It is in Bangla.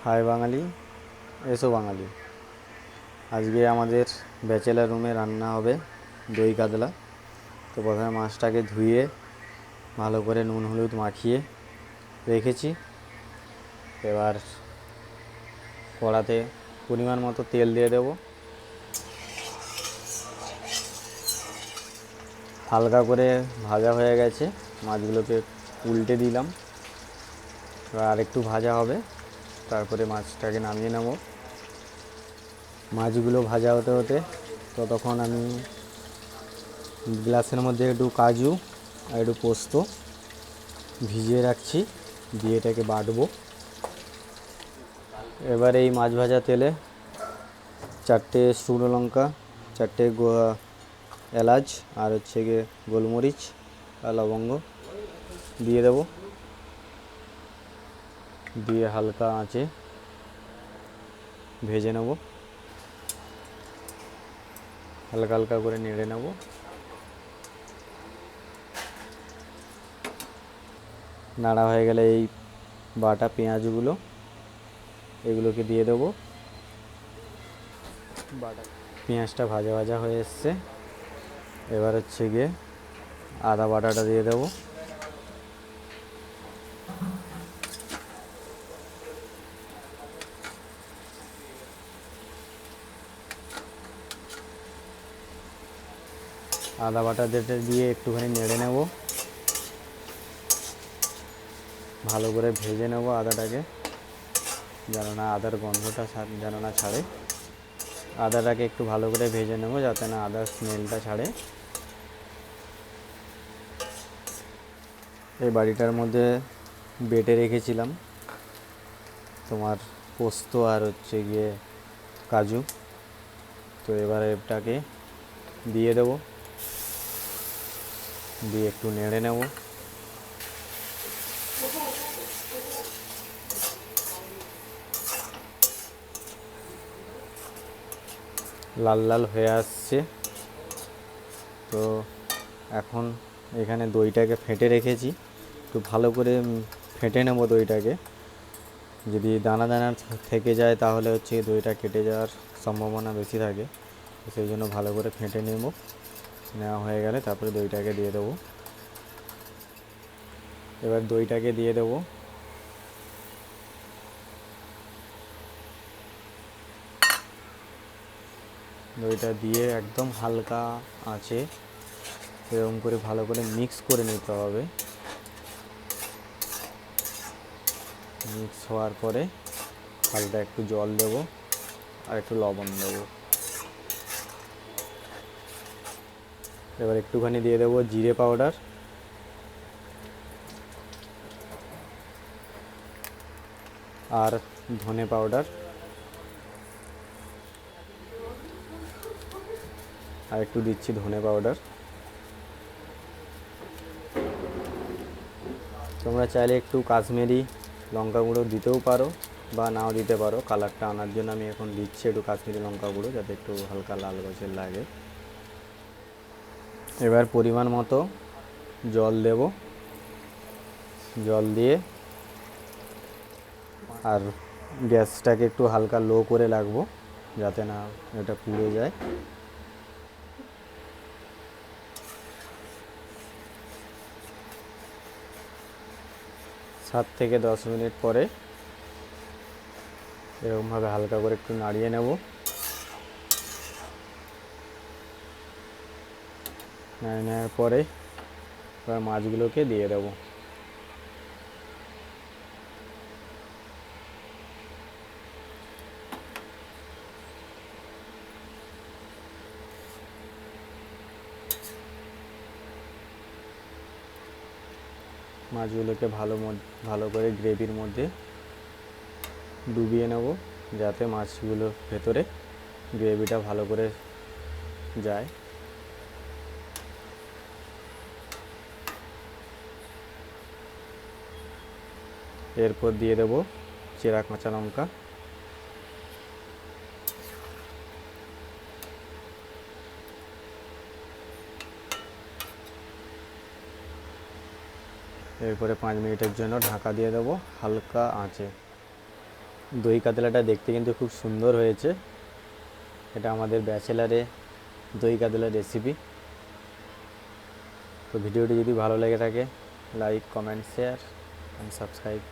হাই বাঙালি, এসো বাঙালি। আজকে আমাদের ব্যাচেলার রুমে রান্না হবে দই কাতলা। তো প্রথমে মাছটাকে ধুয়ে ভালো করে নুন হলুদ মাখিয়ে রেখেছি। এবার কড়াতে পরিমাণ মতো তেল দিয়ে দেব। হালকা করে ভাজা হয়ে গেছে, মাছগুলোকে উল্টে দিলাম। এবার আরেকটু ভাজা হবে, তারপরে মাছটাকে নামিয়ে নেব। মাছগুলো ভাজা হতে হতে ততক্ষণ আমি গ্লাসের মধ্যে একটু কাজু আর একটু পোস্ত ভিজিয়ে রাখছি, দিয়ে এটাকে বাটবো। এবার এই মাছ ভাজা তেলে 4টে শুকনো লঙ্কা, 4টে এলাচ আর হচ্ছে গিয়ে গোলমরিচ আর লবঙ্গ দিয়ে দেব। দিয়ে হালকা আঁচে ভেজে নেব, হালকা হালকা করে নেড়ে নেব। নাড়া হয়ে গেলে এই বাটা পেঁয়াজগুলো এগুলোকে দিয়ে দেবো। পেঁয়াজটা ভাজা ভাজা হয়ে এসছে। এবার হচ্ছে গিয়ে আদা বাটাটা দিয়ে দেবো। আদা বাটা দিয়ে একটুখানি নেড়ে নেব, ভালো করে ভেজে নেব আদাটাকে, যেন না আদার গন্ধটা যেন না ছাড়ে। আদাটাকে একটু ভালো করে ভেজে নেব যাতে না আদার স্মেলটা ছাড়ে। এই বাড়িটার মধ্যে বেটে রেখেছিলাম তোমার পোস্ত আর হচ্ছে গিয়ে কাজু। তো এবার এটাকে দিয়ে দেব, দিয়ে একটু নেড়ে নেব। লাল লাল হয়ে আসছে। তো এখন এখানে দইটাকে ফেটে রেখেছি, একটু ভালো করে ফেটে নেব দইটাকে। যদি দানা দানা থেকে যায় তাহলে হচ্ছে দইটা কেটে যাওয়ার সম্ভাবনা বেশি থাকে। সেই জন্য ভালো করে ফেটে নেওয়া হয়ে গেলে তারপরে দইটাকে দিয়ে দেবো। এবার দইটাকে দিয়ে দেবো। দইটা দিয়ে একদম হালকা আঁচে এরকম করে ভালো করে মিক্স করে নিতে হবে। মিক্স হওয়ার পরে হালকা একটু জল দেবো আর একটু লবণ দেবো। এবার একটুখানি দিয়ে দেবো জিরে পাউডার আর ধনে পাউডার, আর একটু দিচ্ছি ধনে পাউডার। তোমরা চাইলে একটু কাশ্মীরি লঙ্কা গুঁড়ো দিতেও পারো বা নাও দিতে পারো। কালারটা আনার জন্য আমি এখন দিচ্ছি একটু কাশ্মীরি লঙ্কা গুঁড়ো, যাতে একটু হালকা লাল গোছের লাগে। এবার পরিমাণ মতো জল দেব, জল দিয়ে আর গ্যাসটাকে একটু হালকা লো করে রাখবো যাতে না এটা পুড়ে যায়। 7 থেকে 10 মিনিট পরে এরকমভাবে হালকা করে একটু নাড়িয়ে নেব। নাড়িয়ে নেওয়ার পরে এবার মাছগুলোকে দিয়ে দেবো। মাছগুলোকে ভালো করে গ্রেভির মধ্যে ডুবিয়ে নেব যাতে মাছগুলোর ভেতরে গ্রেভিটা ভালো করে যায়। এরপর দিয়ে দেব চেরা কাঁচা লঙ্কা, এরপরে 5 মিনিটের জন্য ঢাকা দিয়ে দেবো হালকা আঁচে। দই কাতলাটা দেখতে কিন্তু খুব সুন্দর হয়েছে। এটা আমাদের ব্যাচেলারে দই কাতলা রেসিপি। তো ভিডিওটি যদি ভালো লেগে থাকে, like, comment, share and subscribe.